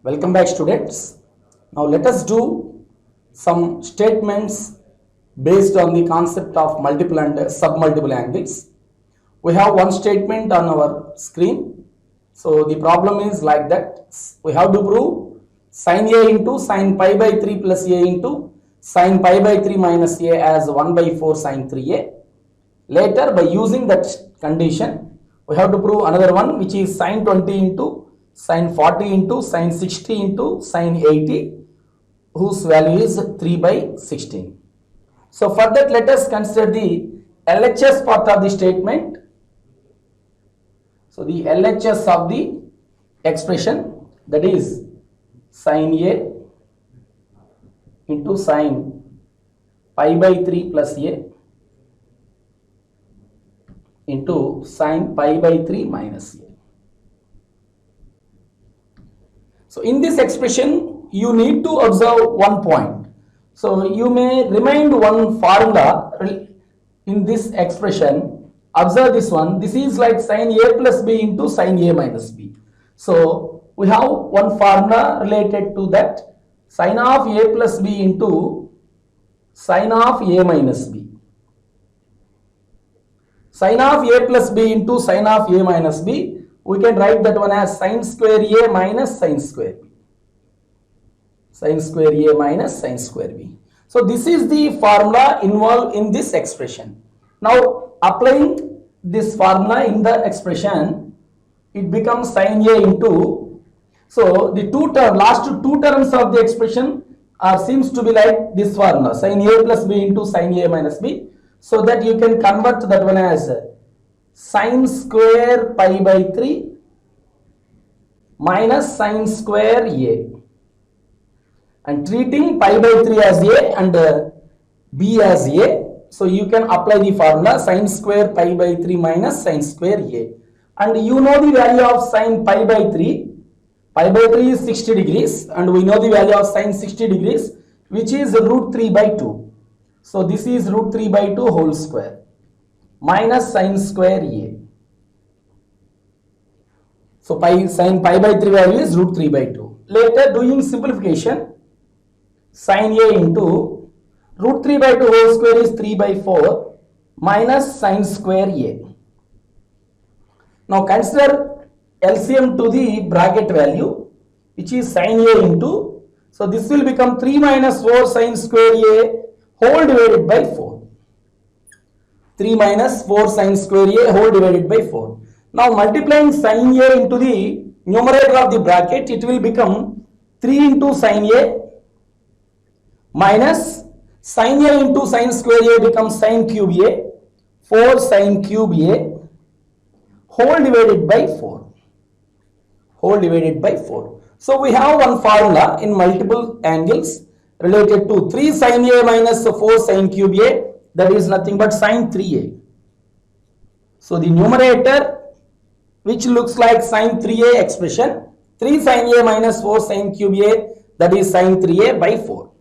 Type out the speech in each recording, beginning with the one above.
Welcome back, students. Now let us do some statements based on the concept of multiple and submultiple angles. We have one statement on our screen. So the problem is like that. We have to prove sin A into sin pi by 3 plus A into sin pi by 3 minus A as 1 by 4 sin 3A. Later, by using that condition, we have to prove another one, which is sin 20 into sin 40 into sin 60 into sin 80, whose value is 3 by 16. So for that, let us consider the LHS part of the statement. So the LHS of the expression, that is sin A into sin pi by 3 plus A into sin pi by 3 minus A. So in this expression, you need to observe one point. So you may remind one formula in this expression. Observe this one. This is like sin A plus B into sin A minus B. So we have one formula related to that. Sin of A plus B into sin of A minus B. Sin of A plus B into sin of A minus B. We can write that one as sin square A minus sin square B. Sin square A minus sin square B. So this is the formula involved in this expression. Now applying this formula in the expression, it becomes sin A into, so the last two terms of the expression seems to be like this formula, sin A plus B into sin A minus B, so that you can convert that one as sin square pi by 3 minus sin square A, and treating pi by 3 as A and B as A, so you can apply the formula sin square pi by 3 minus sin square A, and you know the value of sin pi by 3. Pi by 3 is 60 degrees, and we know the value of sin 60 degrees, which is root 3 by 2. So this is root 3 by 2 whole square minus sin square A. So sin pi by 3 value is root 3 by 2. Later, doing simplification, sin A into root 3 by 2 whole square is 3 by 4 minus sin square A. Now consider LCM to the bracket value, which is sin A into, so this will become 3 minus 4 sin square A whole divided by 4. 3 minus 4 sin square A whole divided by 4. Now multiplying sin A into the numerator of the bracket, it will become 3 into sin A minus sin A into sin square A becomes sin cube A, 4 sin cube A whole divided by 4. Whole divided by 4. So we have one formula in multiple angles related to 3 sin A minus 4 sin cube A, that is nothing but sin 3A. So the numerator, which looks like sin 3A expression, 3 sin A minus 4 sin cube A, that is sin 3A by 4.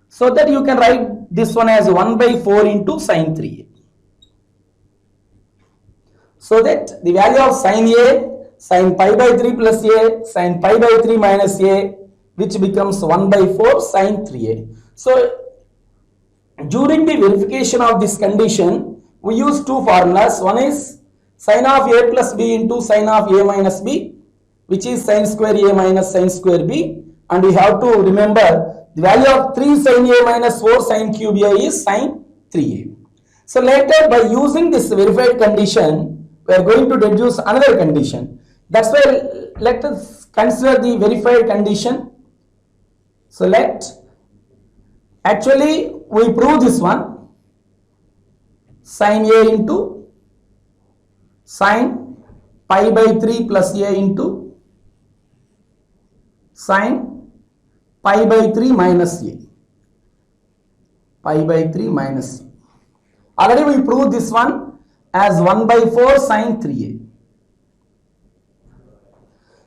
So that you can write this one as 1 by 4 into sin 3A. So that the value of sin A, sin pi by 3 plus A, sin pi by 3 minus A, which becomes 1 by 4 sin 3A. So during the verification of this condition, we use two formulas. One is sin of A plus B into sin of A minus B, which is sin square A minus sin square B, and we have to remember the value of 3 sin A minus 4 sin cube A is sin 3A. So later, by using this verified condition, we are going to deduce another condition. That's why let us consider the verified condition. So actually we prove this one, sin A into sin pi by 3 plus A into sin pi by 3 minus A. Pi by 3 minus A. Already we proved this one as 1 by 4 sin 3A.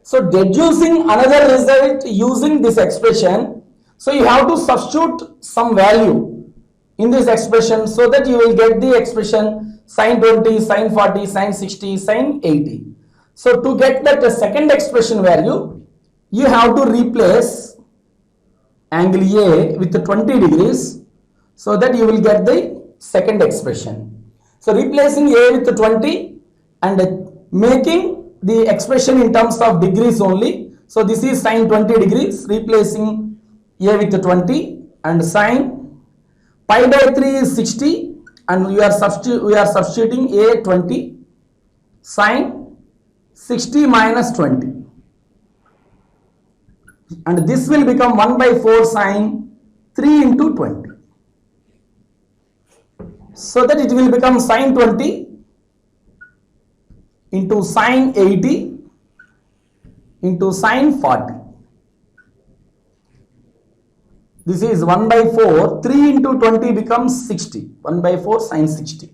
So deducing another result using this expression, so you have to substitute some value in this expression so that you will get the expression sin 20, sin 40, sin 60, sin 80. So to get that second expression value, you have to replace angle A with 20 degrees so that you will get the second expression. So replacing A with 20 and making the expression in terms of degrees only. So this is sine 20 degrees, replacing A with 20 and sine pi by 3 is 60 and we are substituting A 20, sine 60 minus 20. And this will become 1 by 4 sine 3 into 20. So that it will become sine 20 into sine 80 into sine 40. This is 1 by 4, 3 into 20 becomes 60, 1 by 4 sine 60.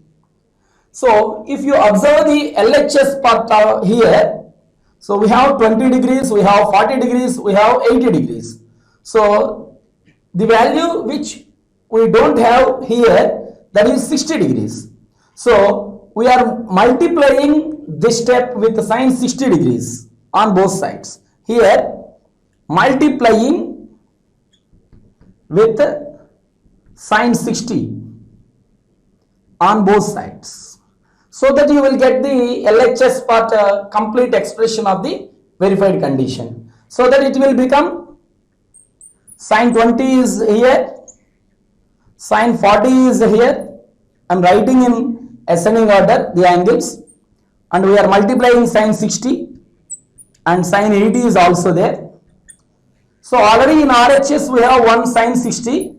So if you observe the LHS part here, so we have 20 degrees, we have 40 degrees, we have 80 degrees. So the value which we don't have here, that is 60 degrees. So we are multiplying this step with sine 60 degrees on both sides. Here multiplying with sine 60 on both sides, so that you will get the LHS part complete expression of the verified condition. So that it will become sine 20 is here, sine 40 is here. I am writing in ascending order the angles, and we are multiplying sine 60 and sine 80 is also there. So already in RHS we have one sine 60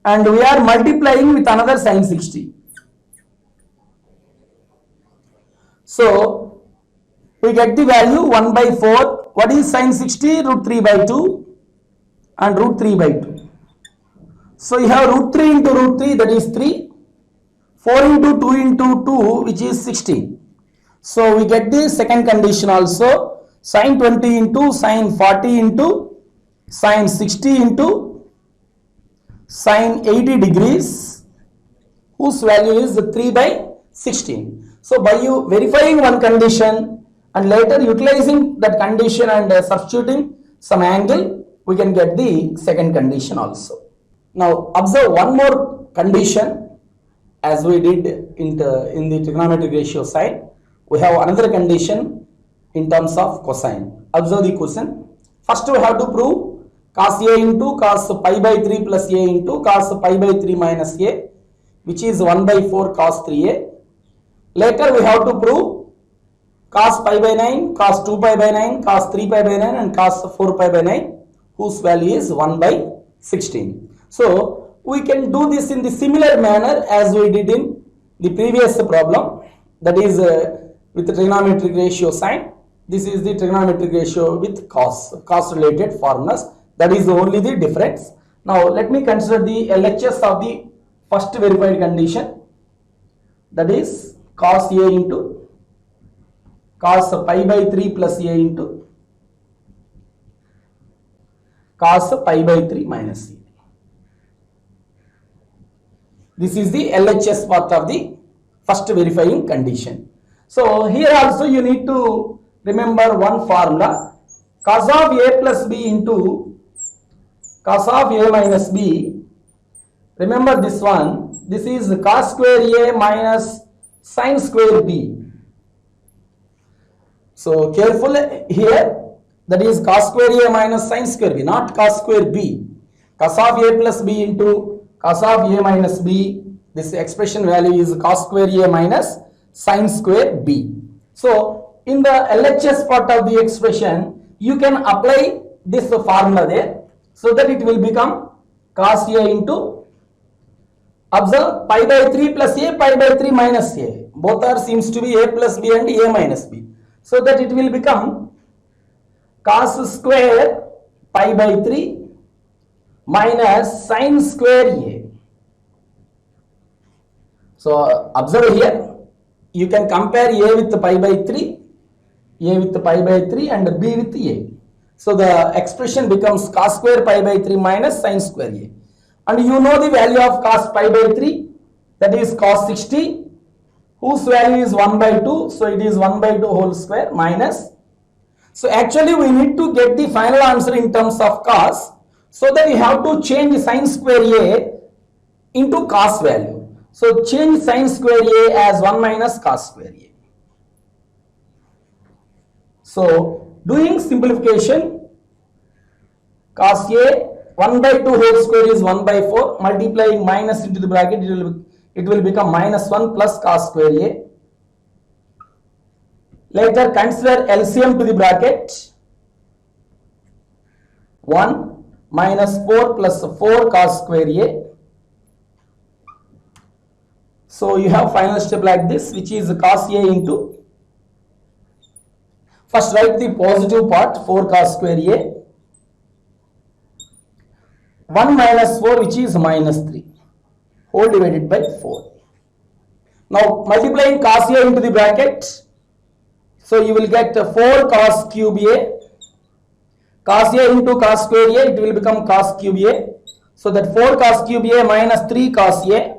and we are multiplying with another sine 60. So we get the value 1 by 4. What is sine 60? Root 3 by 2 and root 3 by 2. So you have root 3 into root 3, that is 3. 4 into 2 into 2, which is 16. So we get the second condition also. Sine 20 into sine 40 into sine 60 into sine 80 degrees, whose value is 3 by 16. So by you verifying one condition and later utilizing that condition and substituting some angle, we can get the second condition also. Now observe one more condition as we did in the trigonometric ratio side. We have another condition in terms of cosine. Observe the question. First we have to prove cos A into cos pi by 3 plus A into cos pi by 3 minus A, which is 1 by 4 cos 3A. Later we have to prove cos pi by 9, cos 2 pi by 9, cos 3 pi by 9 and cos 4 pi by 9, whose value is 1 by 16. So we can do this in the similar manner as we did in the previous problem, that is with the trigonometric ratio sign. This is the trigonometric ratio with cos related formulas. That is only the difference. Now let me consider the LHS of the first verified condition, that is cos A into cos pi by 3 plus A into cos pi by 3 minus A. This is the LHS part of the first verifying condition. So here also you need to remember one formula, cos of A plus B into cos of A minus B. Remember this one, this is cos square A minus sin square B. So careful here, that is cos square A minus sin square B, not cos square B. Cos of A plus B into cos of A minus B, this expression value is cos square A minus sin square B. So in the LHS part of the expression, you can apply this formula there, so that it will become cos A into, observe, pi by 3 plus A, pi by 3 minus A. Both are seems to be A plus B and A minus B. So that it will become cos square pi by 3 minus sin square A. So observe here, you can compare A with pi by 3, A with pi by 3 and B with A. So the expression becomes cos square pi by 3 minus sin square A. And you know the value of cos pi by 3, that is cos 60, whose value is 1 by 2. So it is 1 by 2 whole square minus So actually we need to get the final answer in terms of cos, so that we have to change sin square a into cos value. So change sin square a as 1 minus cos square a. So doing simplification, cos a 1 by 2 whole square is 1 by 4, multiplying minus into the bracket, it will become minus 1 plus cos square a. Later consider LCM to the bracket, 1 minus 4 plus 4 cos square a. So you have final step like this, which is cos a into, first write the positive part, 4 cos square a, 1 minus 4, which is minus 3, whole divided by 4. Now multiplying cos a into the bracket, so you will get 4 cos cube a, cos a into cos square a, it will become cos cube a. So that 4 cos cube a minus 3 cos a,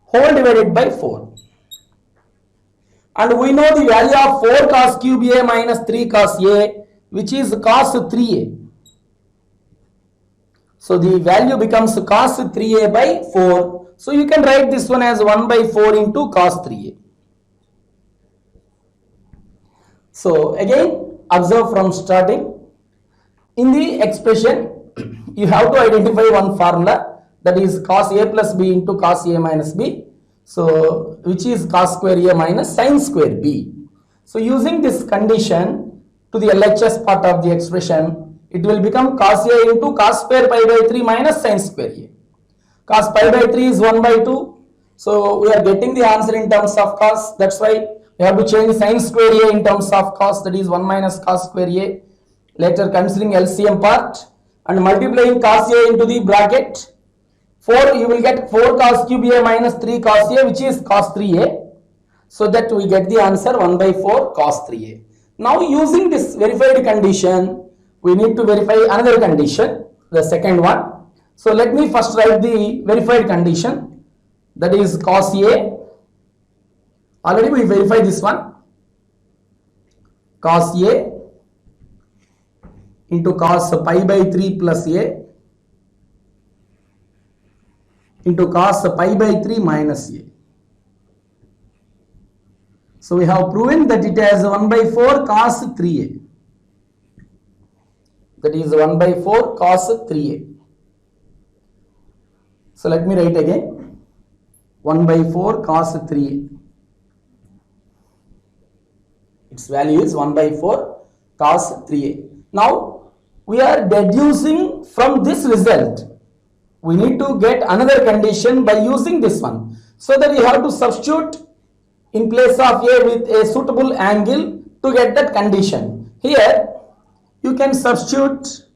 whole divided by 4. And we know the value of 4 cos cube a minus 3 cos a, which is cos 3a. So the value becomes cos 3a by 4. So you can write this one as 1 by 4 into cos 3a. So again, observe from starting. In the expression, you have to identify one formula, that is cos a plus b into cos a minus b. So which is cos square a minus sin square b. So using this condition to the LHS part of the expression, it will become cos a into cos square pi by 3 minus sin square a. Cos pi by 3 is 1 by 2. So we are getting the answer in terms of cos. That's why we have to change sin square a in terms of cos, that is 1 minus cos square a. Later considering LCM part and multiplying cos a into the bracket, 4, you will get 4 cos cube a minus 3 cos a, which is cos 3a. So that we get the answer 1 by 4 cos 3a. Now using this verified condition, we need to verify another condition, the second one. So let me first write the verified condition, that is cos a. Already we verified this one, cos a into cos pi by 3 plus a into cos pi by 3 minus a. So we have proven that it has 1 by 4 cos 3a. That is 1 by 4 cos 3a. So let me write again, 1 by 4 cos 3a. Its value is 1 by 4 cos 3a. Now we are deducing from this result, we need to get another condition by using this one. So that we have to substitute in place of a with a suitable angle to get that condition. Here you can substitute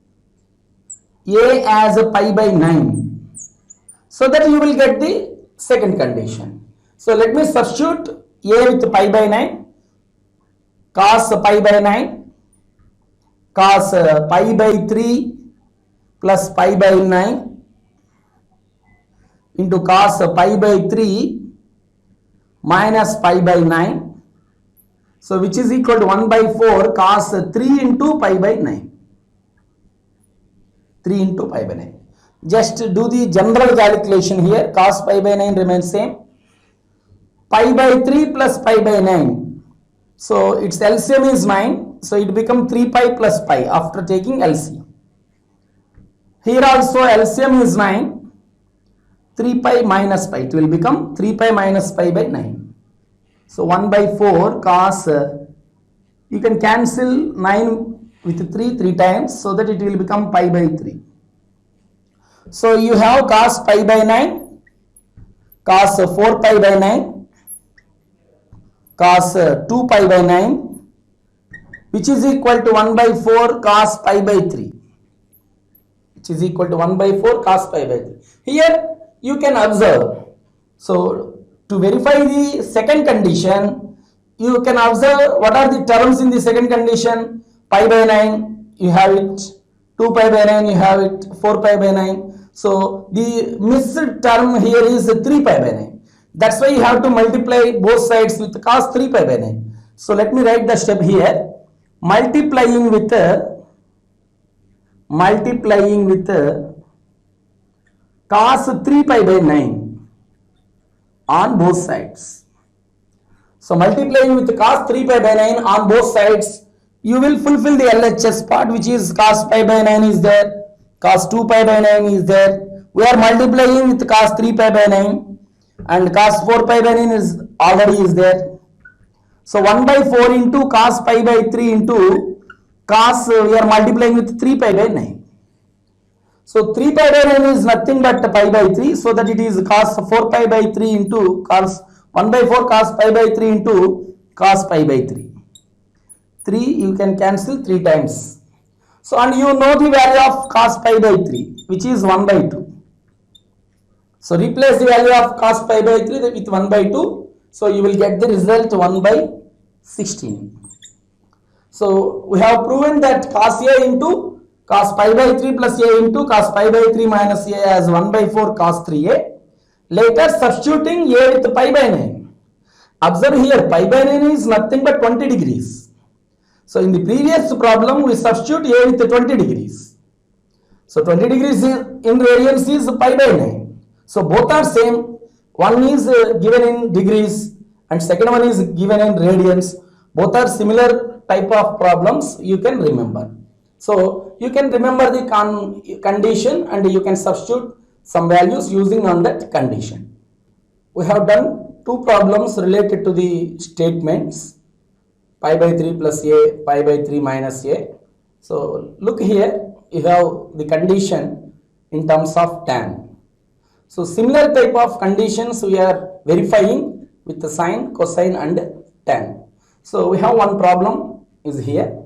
a as a pi by 9, so that you will get the second condition. So let me substitute a with pi by 9, cos pi by 9, cos pi by 3 plus pi by 9 into cos pi by 3 minus pi by 9. So which is equal to 1 by 4 cos 3 into pi by 9. 3 into pi by 9. Just do the general calculation here. Cos pi by 9 remains same. Pi by 3 plus pi by 9. So its LCM is 9. So it becomes 3 pi plus pi after taking LCM. Here also LCM is 9. 3 pi minus pi. It will become 3 pi minus pi by 9. So 1 by 4 cos, you can cancel 9 with 3 times, so that it will become pi by 3. So you have cos pi by 9, cos 4 pi by 9, cos 2 pi by 9, which is equal to 1 by 4 cos pi by 3, which is equal to 1 by 4 cos pi by 3. Here you can observe. So to verify the second condition, you can observe what are the terms in the second condition. Pi by 9 you have it, 2 pi by 9 you have it, 4 pi by 9. So the missed term here is 3 pi by 9. That's why you have to multiply both sides with cos 3 pi by 9. So let me write the step here. multiplying with cos 3 pi by 9 on both sides. So multiplying with cos 3 pi by 9 on both sides, you will fulfill the LHS part, which is cos pi by 9 is there, cos 2 pi by 9 is there. We are multiplying with cos 3 pi by 9 and cos 4 pi by 9 is already is there. So 1 by 4 into cos pi by 3 into cos, we are multiplying with 3 pi by 9. So 3 pi by 9 is nothing but pi by 3, so that it is cos 4 pi by 3 into cos 1 by 4 cos pi by 3 into cos pi by 3. 3 you can cancel 3 times. So and you know the value of cos pi by 3, which is 1 by 2. So replace the value of cos pi by 3 with 1 by 2. So you will get the result 1 by 16. So we have proven that cos A into cos pi by 3 plus A into cos pi by 3 minus A as 1 by 4 cos 3A. Later substituting A with pi by 9. Observe here, pi by 9 is nothing but 20 degrees. So in the previous problem we substitute A with 20 degrees. So 20 degrees in radians is pi by 9. So both are same. One is given in degrees and second one is given in radians. Both are similar type of problems you can remember. So you can remember the condition and you can substitute some values using on that condition. We have done two problems related to the statements pi by 3 plus A, pi by 3 minus A. So look here, you have the condition in terms of tan. So similar type of conditions we are verifying with the sine, cosine and tan. So we have one problem is here.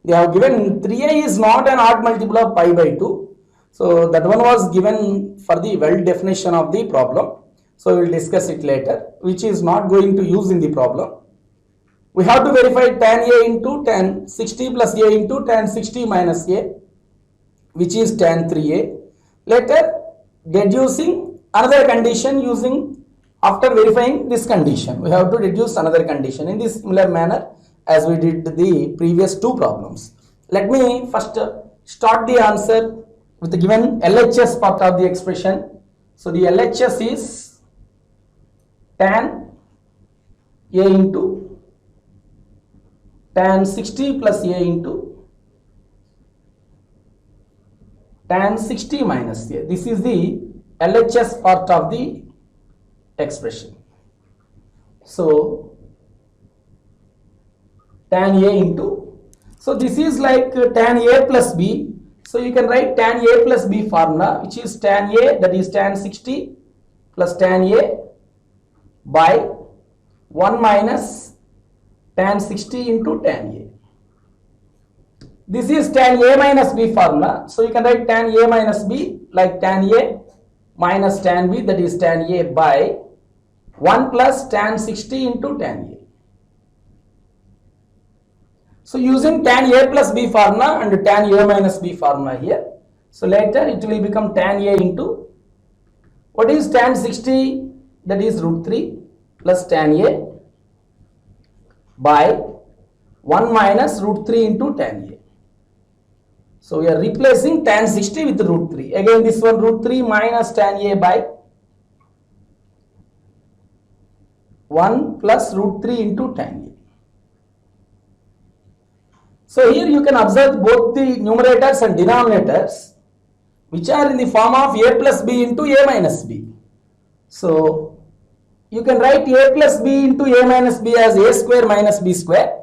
They have given 3a is not an odd multiple of pi by 2. So that one was given for the well definition of the problem. So we will discuss it later, which is not going to use in the problem. We have to verify tan a into tan 60 plus a into tan 60 minus a, which is tan 3a. Later deducing another condition using after verifying this condition. We have to deduce another condition in this similar manner as we did the previous two problems. Let me first start the answer with the given LHS part of the expression. So the LHS is tan a into tan 60 plus a into tan 60 minus a. This is the LHS part of the expression. So tan a into, so this is like tan a plus b. So you can write tan a plus b formula, which is tan a, that is tan 60 plus tan a by 1 minus tan 60 into tan a. This is tan a minus b formula. So you can write tan a minus b like tan a minus tan b, that is tan a by 1 plus tan 60 into tan a. So using tan a plus b formula and tan a minus b formula here. So later it will become tan a into, what is tan 60, that is root 3 plus tan a by 1 minus root 3 into tan a. So we are replacing tan 60 with root 3. Again this one root 3 minus tan a by 1 plus root 3 into tan a. So here you can observe both the numerators and denominators, which are in the form of a plus b into a minus b. So you can write a plus b into a minus b as a square minus b square,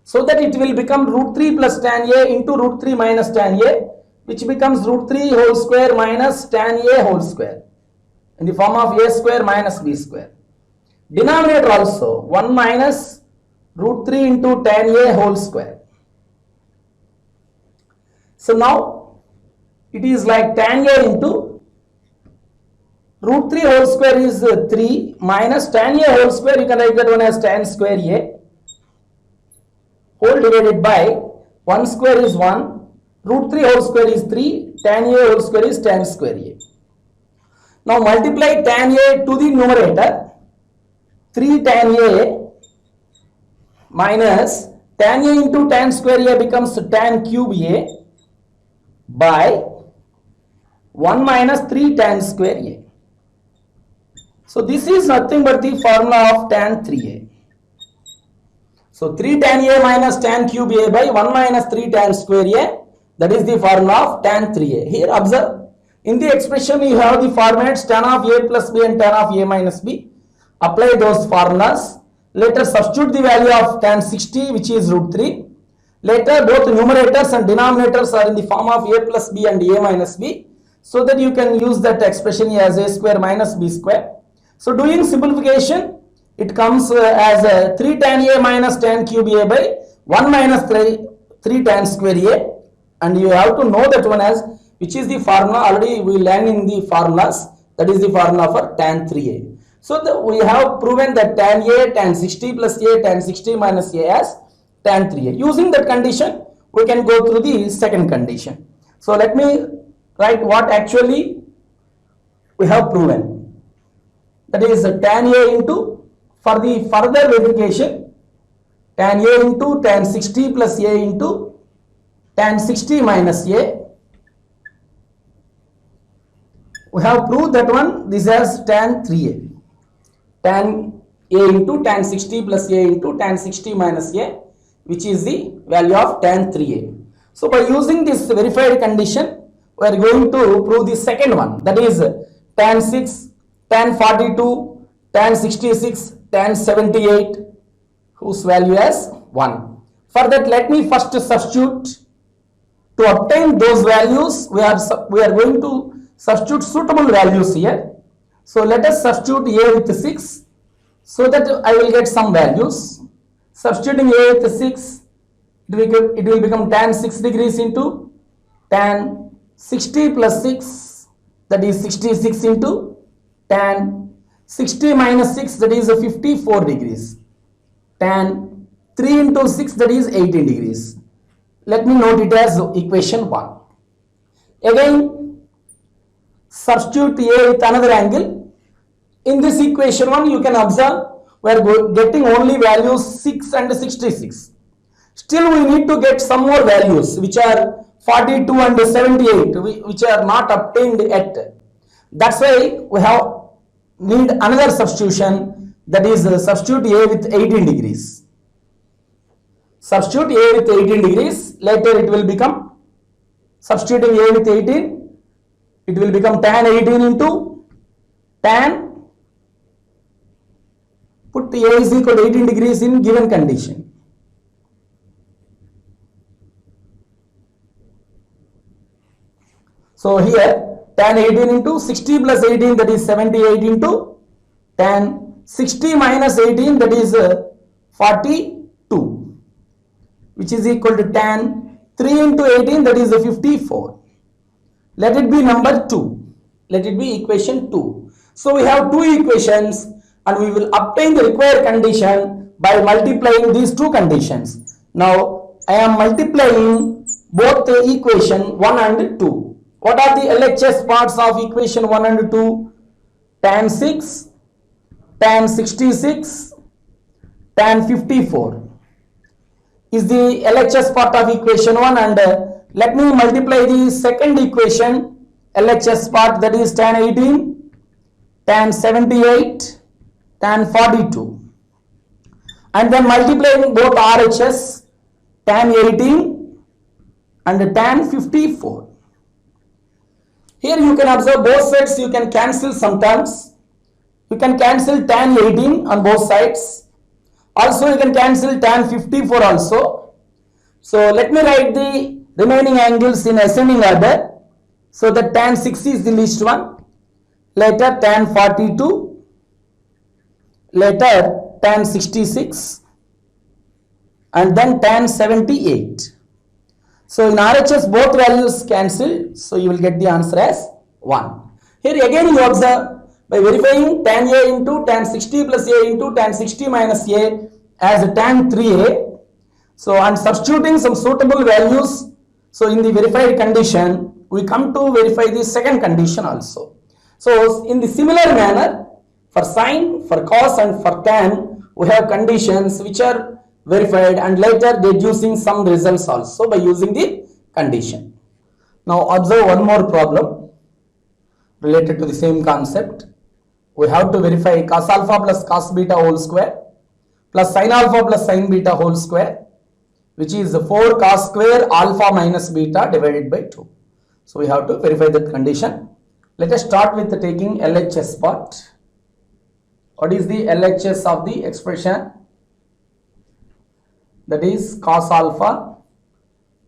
so that it will become root 3 plus tan a into root 3 minus tan a, which becomes root 3 whole square minus tan a whole square in the form of a square minus b square. Denominator also 1 minus root 3 into tan a whole square. So now it is like tan a into root 3 whole square is 3 minus tan a whole square, you can write that one as tan square a whole divided by 1 square is 1, root 3 whole square is 3, tan a whole square is tan square a. Now multiply tan a to the numerator, 3 tan a minus tan A into tan square A becomes tan cube A by 1 minus 3 tan square A. So this is nothing but the formula of tan 3A. So 3 tan A minus tan cube A by 1 minus 3 tan square A, that is the formula of tan 3A. Here observe, in the expression you have the formats tan of A plus B and tan of A minus B. Apply those formulas. Later substitute the value of tan 60, which is root 3. Later both numerators and denominators are in the form of A plus B and A minus B, so that you can use that expression as A square minus B square. So doing simplification, it comes as 3 tan A minus tan cube A by 1 minus 3 tan square A, and you have to know that one as which is the formula. Already we learned in the formulas, that is the formula for tan 3A. So we have proven that tan A, tan 60 plus A, tan 60 minus A as tan 3A. Using that condition, we can go through the second condition. So let me write what actually we have proven. That is tan A into, for the further verification, tan A into tan 60 plus A into tan 60 minus A. We have proved that one, this as tan 3A. Tan A into tan 60 plus A into tan 60 minus A, which is the value of tan 3A. So by using this verified condition, we are going to prove the second one, that is tan 6, tan 42, tan 66, tan 78, whose value is 1. For that, let me first substitute. To obtain those values, we are going to substitute suitable values here. So let us substitute A with 6, so that I will get some values. Substituting A with 6, it will become tan 6 degrees into tan 60 plus 6, that is 66 into tan 60 minus 6, that is 54 degrees. Tan 3 into 6, that is 18 degrees. Let me note it as equation 1. Again, substitute A with another angle. In this equation 1, you can observe we are getting only values 6 and 66. Still we need to get some more values, which are 42 and 78, which are not obtained yet. That's why we need another substitution, that is substitute A with 18 degrees. Substitute A with 18 degrees, later it will become, substituting A with 18, it will become tan 18 into tan, put A is equal to 18 degrees in given condition. So here tan 18 into 60 plus 18, that is 78 into tan 60 minus 18, that is 42, which is equal to tan 3 into 18, that is 54. Let it be number 2. Let it be equation 2. So we have two equations, and we will obtain the required condition by multiplying these two conditions. Now I am multiplying both the equation 1 and 2. What are the LHS parts of equation 1 and 2? Tan 6, tan 66, tan 54 is the LHS part of equation 1, and let me multiply the second equation LHS part, that is tan 18, tan 78, tan 42, and then multiplying both RHS, tan 18 and tan 54. Here you can observe both sides, you can cancel sometimes. You can cancel tan 18 on both sides. Also you can cancel tan 54 also. So let me write the remaining angles in ascending order. So that tan 60 is the least one. Later tan 42. Later tan 66. And then tan 78. So in RHS both values cancel, so you will get the answer as 1. Here again you observe, by verifying tan A into tan 60 plus A into tan 60 minus A as tan 3A, so and substituting some suitable values, so in the verified condition we come to verify the second condition also. So in the similar manner, for sine, for cos and for tan, we have conditions which are verified and later deducing some results also by using the condition. Now observe one more problem related to the same concept. We have to verify cos alpha plus cos beta whole square plus sin alpha plus sin beta whole square, which is 4 cos square alpha minus beta divided by 2. So we have to verify that condition. Let us start with taking LHS part. What is the LHS of the expression? That is cos alpha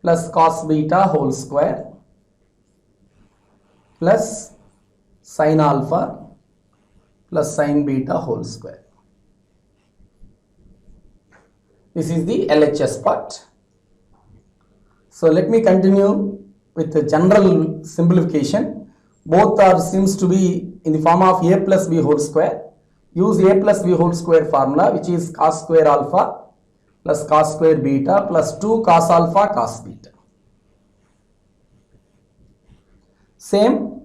plus cos beta whole square plus sin alpha plus sin beta whole square. This is the LHS part. So let me continue with the general simplification. Both are seems to be in the form of a plus b whole square. Use a plus b whole square formula, which is cos square alpha plus cos square beta plus 2 cos alpha cos beta. Same,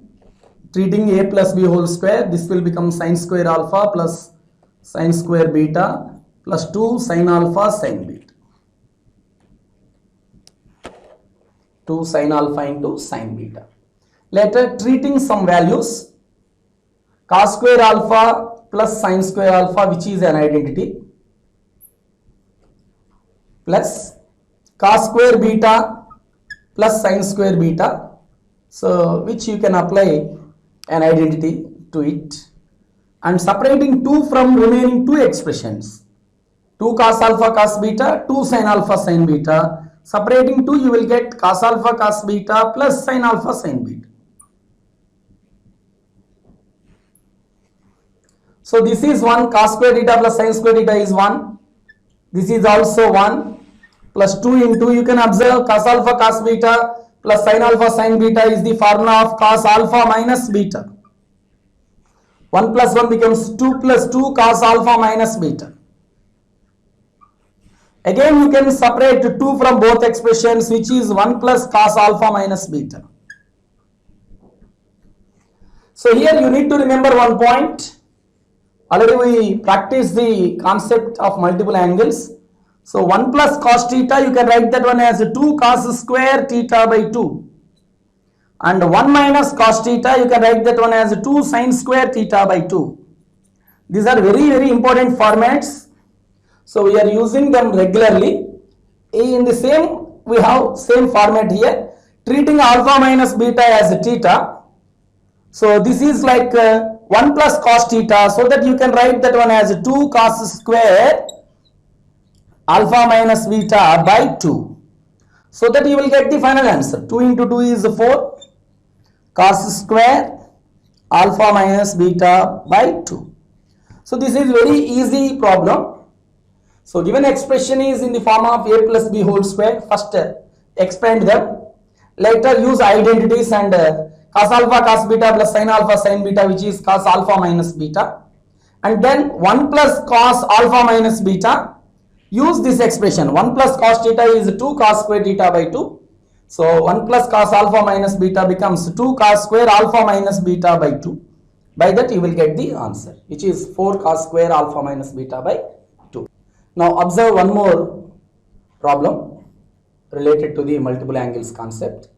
treating a plus b whole square, this will become sin square alpha plus sin square beta plus 2 sin alpha sin beta. 2 sin alpha into sin beta. Later treating some values, cos square alpha plus sin square alpha, which is an identity, plus cos square beta plus sin square beta, so which you can apply an identity to it, and separating 2 from remaining 2 expressions, 2 cos alpha cos beta, 2 sin alpha sin beta. Separating 2, you will get cos alpha cos beta plus sin alpha sin beta. So this is 1, cos square theta plus sin square theta is 1. This is also 1 plus 2 into, you can observe cos alpha cos beta plus sin alpha sin beta is the formula of cos alpha minus beta. 1 plus 1 becomes 2 plus 2 cos alpha minus beta. Again you can separate 2 from both expressions, which is 1 plus cos alpha minus beta. So here you need to remember one point. Already we practiced the concept of multiple angles. So 1 plus cos theta, you can write that one as 2 cos square theta by 2. And 1 minus cos theta, you can write that one as 2 sin square theta by 2. These are very important formats. So we are using them regularly. In the same, we have same format here, treating alpha minus beta as theta. So this is like 1 plus cos theta, so that you can write that one as 2 cos square alpha minus beta by 2. So that you will get the final answer. 2 into 2 is 4 cos square alpha minus beta by 2. So this is very easy problem. So given expression is in the form of a plus b whole square. First expand them, later use identities and cos alpha cos beta plus sin alpha sin beta, which is cos alpha minus beta, and then 1 plus cos alpha minus beta. Use this expression, 1 plus cos theta is 2 cos square theta by 2. So 1 plus cos alpha minus beta becomes 2 cos square alpha minus beta by 2. By that you will get the answer, which is 4 cos square alpha minus beta by 2. Now observe one more problem related to the multiple angles concept.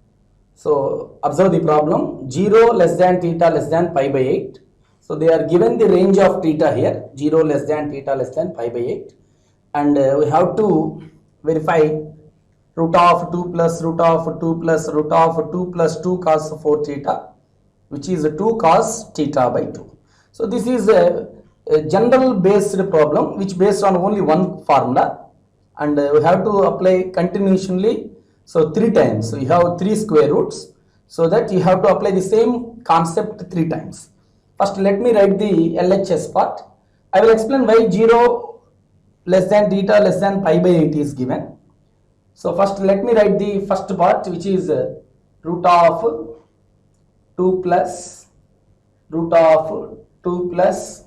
So observe the problem, 0 less than theta less than pi by 8. So they are given the range of theta here, 0 less than theta less than pi by 8. And we have to verify root of 2 plus root of 2 plus root of 2 plus 2 cos 4 theta, which is 2 cos theta by 2. So this is a general based problem which based on only one formula, and we have to apply continuously. So 3 times. So you have 3 square roots, so that you have to apply the same concept 3 times. First let me write the LHS part. I will explain why 0 less than theta less than pi by 8 is given. So first let me write the first part, which is root of 2 plus root of 2 plus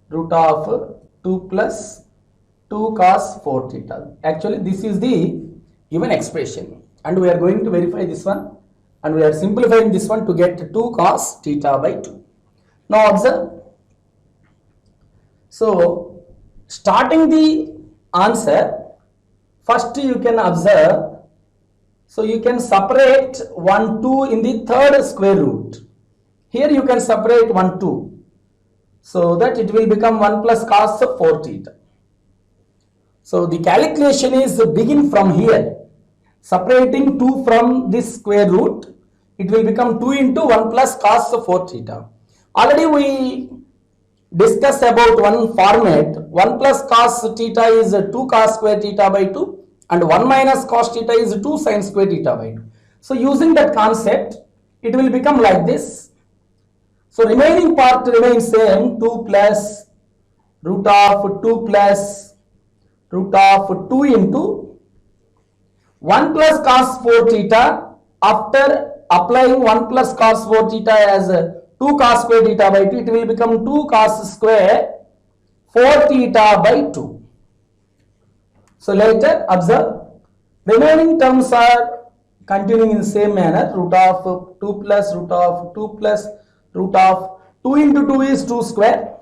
root of 2 plus 2 cos 4 theta. Actually this is the given expression, and we are going to verify this one, and we are simplifying this one to get 2 cos theta by 2. Now observe. So starting the answer, First you can observe, so you can separate 1, 2 in the third square root. Here you can separate 1, 2. So that it will become 1 plus cos of 4 theta. So the calculation is begin from here. Separating 2 from this square root, it will become 2 into 1 plus cos of 4 theta. Already we discussed about one format. 1 plus cos theta is 2 cos square theta by 2 and 1 minus cos theta is 2 sin square theta by 2. So using that concept, it will become like this. So remaining part remains same, 2 plus root of 2 plus root of 2 into 1 plus cos 4 theta. After applying 1 plus cos 4 theta as 2 cos square theta by 2, it will become 2 cos square 4 theta by 2. So later observe, remaining terms are continuing in the same manner. Root of 2 plus root of 2 plus root of 2 into 2 is 2 square.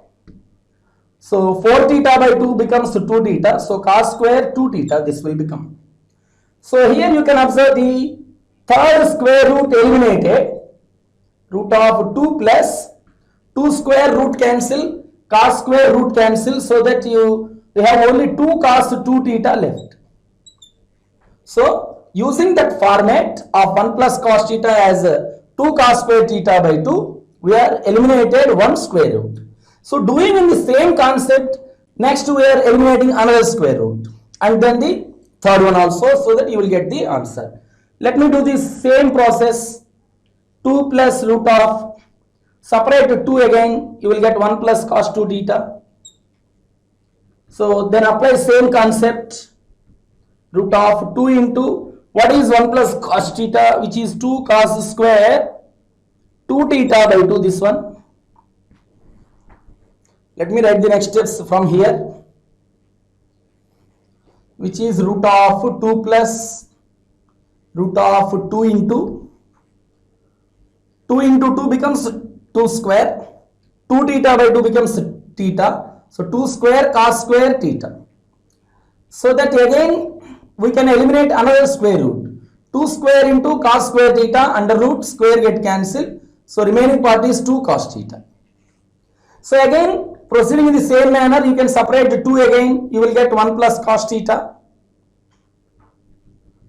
So 4 theta by 2 becomes 2 theta. So cos square 2 theta this will become. So here you can observe the third square root eliminated. Root of 2 plus 2 square root cancel, cos square root cancel, so that you have only 2 cos 2 theta left. So using that format of 1 plus cos theta as 2 cos square theta by 2, we are eliminated 1 square root. So doing in the same concept, next we are eliminating another square root and then the third one also, so that you will get the answer. Let me do the same process. 2 plus root of, separate 2 again, you will get 1 plus cos 2 theta. So then apply same concept. Root of 2 into, what is 1 plus cos theta, which is 2 cos square 2 theta by 2, this one. Let me write the next steps from here, which is root of 2 plus root of 2 into 2 becomes 2 square, 2 theta by 2 becomes theta, so 2 square cos square theta. So that again we can eliminate another square root. 2 square into cos square theta, under root square get cancelled, so remaining part is 2 cos theta. So again proceeding in the same manner, you can separate 2 again, you will get 1 plus cos theta.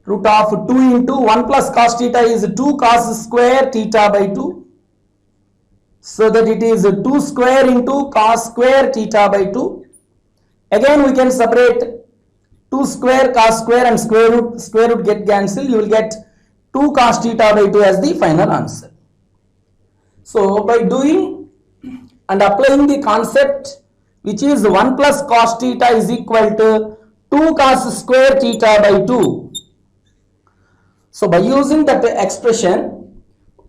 Root of 2 into 1 plus cos theta is 2 cos square theta by 2. So that it is 2 square into cos square theta by 2. Again we can separate 2 square cos square and square root get cancelled. You will get 2 cos theta by 2 as the final answer. So by doing and applying the concept, which is 1 plus cos theta is equal to 2 cos square theta by 2. So by using that expression,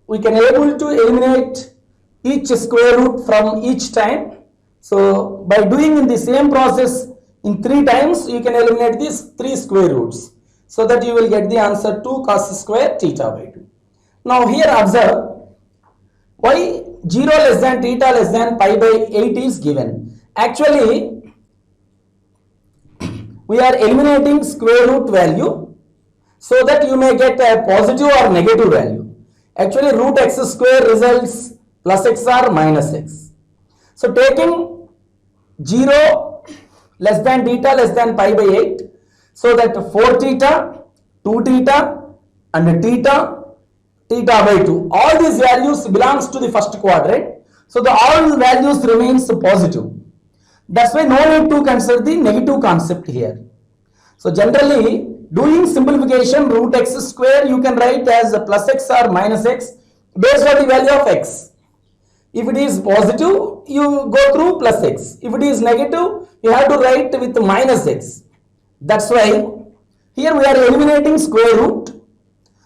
we can able to eliminate each square root from each time. So by doing in the same process in 3 times, you can eliminate these 3 square roots, so that you will get the answer 2 cos square theta by 2. Now here observe, why 0 less than theta less than pi by 8 is given. Actually, we are eliminating square root value, so that you may get a positive or negative value. Actually root x square results plus x or minus x. So taking 0 less than theta less than pi by 8, so that 4 theta, 2 theta and theta by 2, all these values belongs to the first quadrant, so the all values remains positive. That's why no need to consider the negative concept here. So generally doing simplification, root x square you can write as plus x or minus x based on the value of x. If it is positive, you go through plus x. If it is negative, you have to write with minus x. That's why here we are eliminating square root.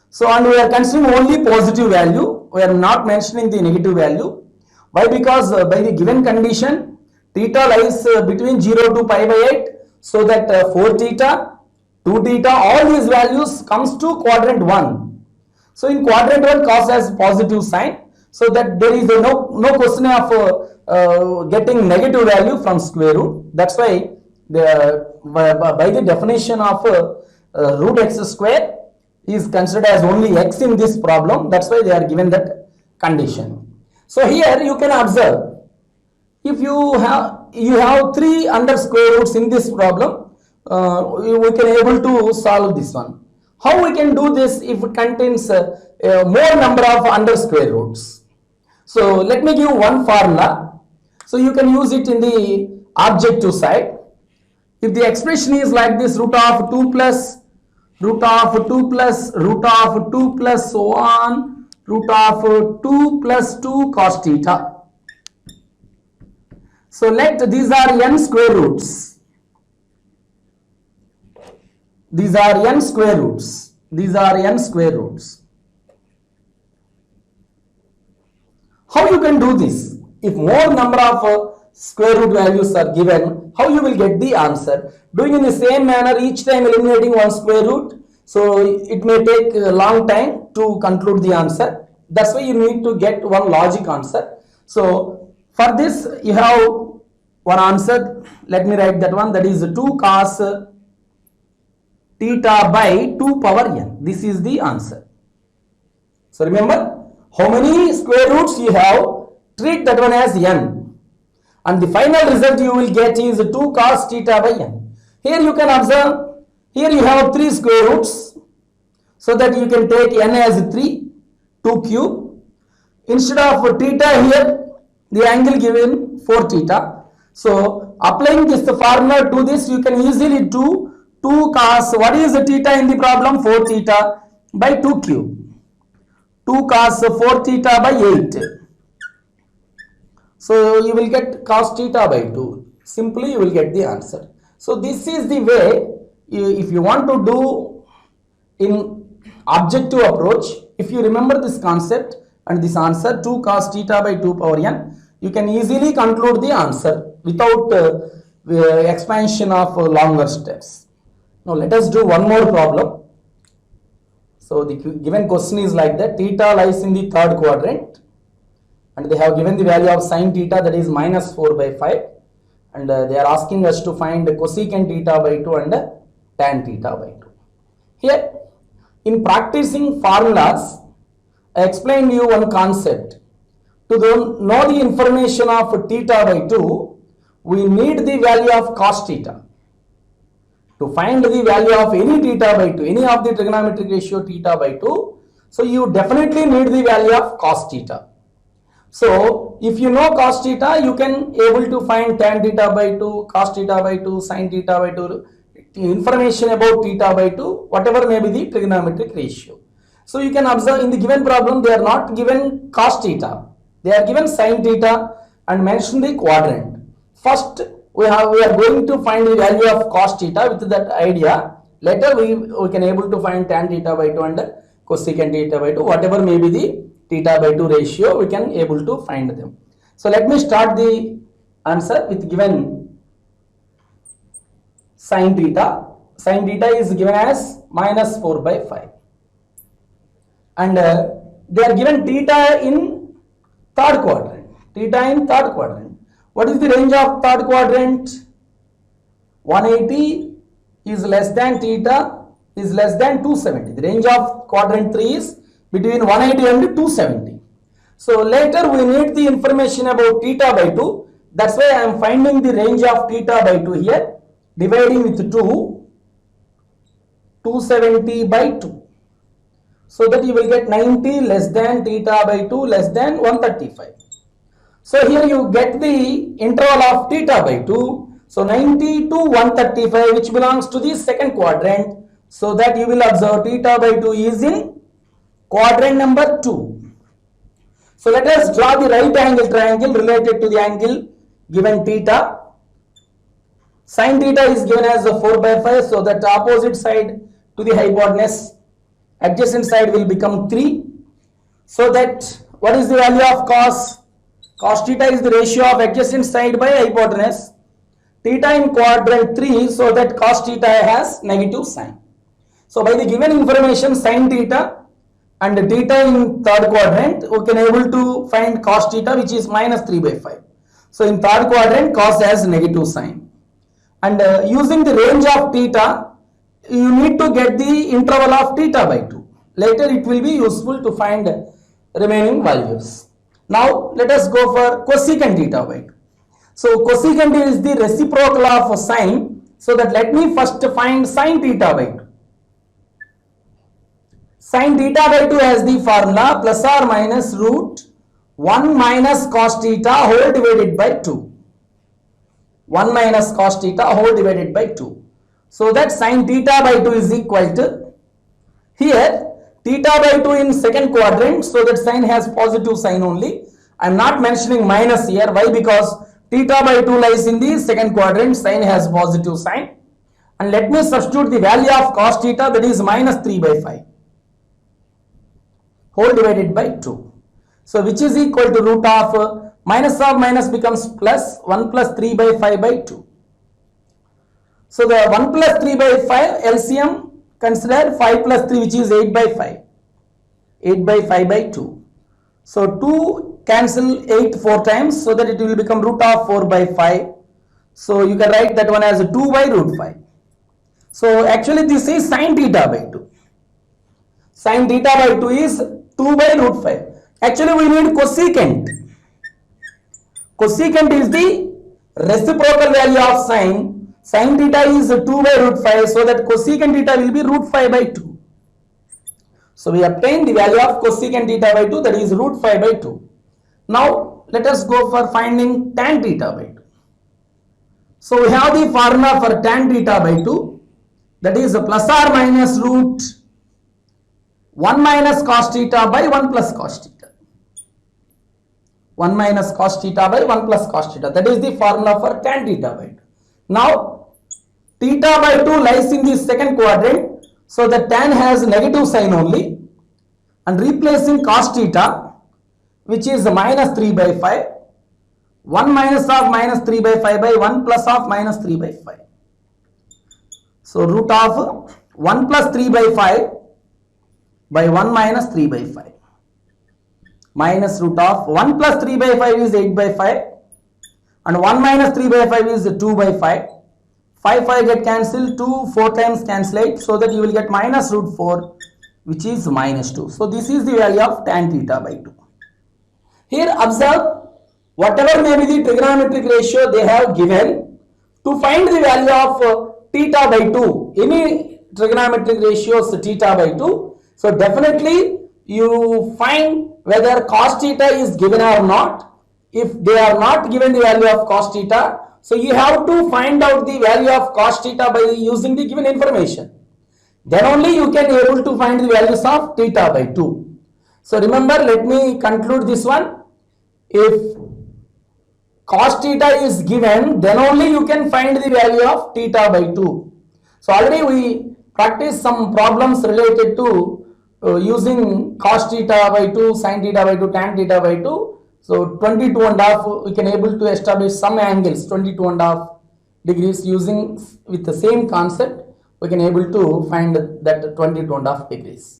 So and we are considering only positive value. We are not mentioning the negative value. Why? Because by the given condition, theta lies between 0 to pi by 8. So that 4 theta, 2 theta, all these values comes to quadrant 1. So in quadrant 1 cos has positive sign, so that there is no question of getting negative value from square root. That's why by the definition of root x square is considered as only x in this problem. That's why they are given that condition. So here you can observe, if you have 3 under square roots in this problem, we can able to solve this one. How we can do this if it contains more number of under square roots? So let me give one formula. So you can use it in the objective side. If the expression is like this, root of 2 plus root of 2 plus root of 2 plus 1 root of 2 plus 2 cos theta. So let these are n square roots. These are n square roots. These are n square roots. How you can do this? If more number of square root values are given, how you will get the answer? Doing in the same manner, each time eliminating one square root, so it may take a long time to conclude the answer. That's why you need to get one logic answer. So for this you have one answer. Let me write that one, that is 2 cos theta by 2 power n. This is the answer. So remember, how many square roots you have, treat that one as n, and the final result you will get is 2 cos theta by n. Here you can observe, here you have 3 square roots, so that you can take n as 3, 2 cube. Instead of theta here, the angle given 4 theta. So applying this formula to this, you can easily do 2 cos, what is the theta in the problem? 4 theta by 2 cube. 2 cos 4 theta by 8. So you will get cos theta by 2. Simply you will get the answer. So this is the way, if you want to do in objective approach, if you remember this concept and this answer 2 cos theta by 2 power n, you can easily conclude the answer without expansion of longer steps. Now let us do one more problem. So the given question is like that, theta lies in the third quadrant and they have given the value of sin theta, that is minus 4 by 5, and they are asking us to find cosecant theta by 2 and tan theta by 2. Here in practicing formulas, I explained you one concept. To know the information of theta by 2, we need the value of cos theta. To find the value of any theta by 2, any of the trigonometric ratio theta by 2, so you definitely need the value of cos theta. So if you know cos theta, you can able to find tan theta by 2, cos theta by 2, sin theta by 2, information about theta by 2, whatever may be the trigonometric ratio. So you can observe in the given problem, they are not given cos theta, they are given sin theta and mention the quadrant. First we are going to find the value of cos theta with that idea. Later we can able to find tan theta by 2 and cosecant theta by 2, whatever may be the theta by 2 ratio, we can able to find them. So let me start the answer with given sin theta. Sin theta is given as minus 4 by 5. And they are given theta in third quadrant. Theta in third quadrant. What is the range of third quadrant? 180 is less than theta is less than 270. The range of quadrant 3 is between 180 and 270. So later we need the information about theta by 2. That's why I am finding the range of theta by 2 here. Dividing with 270 by 2. So that you will get 90 less than theta by 2 less than 135. So here you get the interval of theta by 2. So 90 to 135, which belongs to the second quadrant. So that you will observe theta by 2 is in quadrant number 2. So let us draw the right angle triangle related to the angle given theta. Sin theta is given as 4 by 5, so that opposite side to the hypotenuse, adjacent side will become 3. So that what is the value of cos? Cos theta is the ratio of adjacent side by hypotenuse. Theta in quadrant 3, so that cos theta has negative sign. So by the given information sin theta and theta in third quadrant, we can able to find cos theta, which is minus 3 by 5. So in third quadrant, cos has negative sign. And using the range of theta, you need to get the interval of theta by 2. Later it will be useful to find remaining values. Now let us go for cosecant theta by 2. So cosecant is the reciprocal of sine. So that let me first find sine theta by 2. Sine theta by 2 has the formula plus or minus root 1 minus cos theta whole divided by 2. 1 minus cos theta whole divided by 2. So that sine theta by 2 is equal to, here theta by 2 in second quadrant, so that sine has positive sign only. I am not mentioning minus here. Why? Because theta by 2 lies in the second quadrant, sine has positive sign. And let me substitute the value of cos theta, that is minus 3 by 5 whole divided by 2. So which is equal to root of minus becomes plus 1 plus 3 by 5 by 2. So the 1 plus 3 by 5 LCM, consider 5 plus 3 which is 8 by 5. 8 by 5 by 2. So 2 cancel 8 4 times, so that it will become root of 4 by 5. So you can write that one as 2 by root 5. So actually this is sine theta by 2. Sine theta by 2 is 2 by root 5. Actually we need cosecant. Cosecant is the reciprocal value of sine. Sine theta is 2 by root 5, so that cosecant theta will be root 5 by 2. So we obtain the value of cosecant theta by 2, that is root 5 by 2. Now let us go for finding tan theta by 2. So we have the formula for tan theta by 2, that is plus or minus root 1 minus cos theta by 1 plus cos theta. 1 minus cos theta by 1 plus cos theta. That is the formula for tan theta by 2. Now, theta by 2 lies in the second quadrant. So, the tan has negative sign only. And replacing cos theta, which is minus 3 by 5. 1 minus of minus 3 by 5 by 1 plus of minus 3 by 5. So, root of 1 plus 3 by 5 by 1 minus 3 by 5. Minus root of 1 plus 3 by 5 is 8 by 5. And 1 minus 3 by 5 is 2 by 5. 5 get cancelled, 2 4 times cancellate, so that you will get minus root 4, which is minus 2. So this is the value of tan theta by 2. Here observe, whatever may be the trigonometric ratio they have given, to find the value of theta by 2, any trigonometric ratios theta by 2, so definitely you find whether cos theta is given or not. If they are not given the value of cos theta, so you have to find out the value of cos theta by using the given information. Then only you can able to find the values of theta by 2. So remember, let me conclude this one. If cos theta is given, then only you can find the value of theta by 2. So already we practiced some problems related to using cos theta by 2, sin theta by 2, tan theta by 2. So 22.5 we can able to establish some angles 22.5 degrees using with the same concept, we can able to find that 22.5 degrees.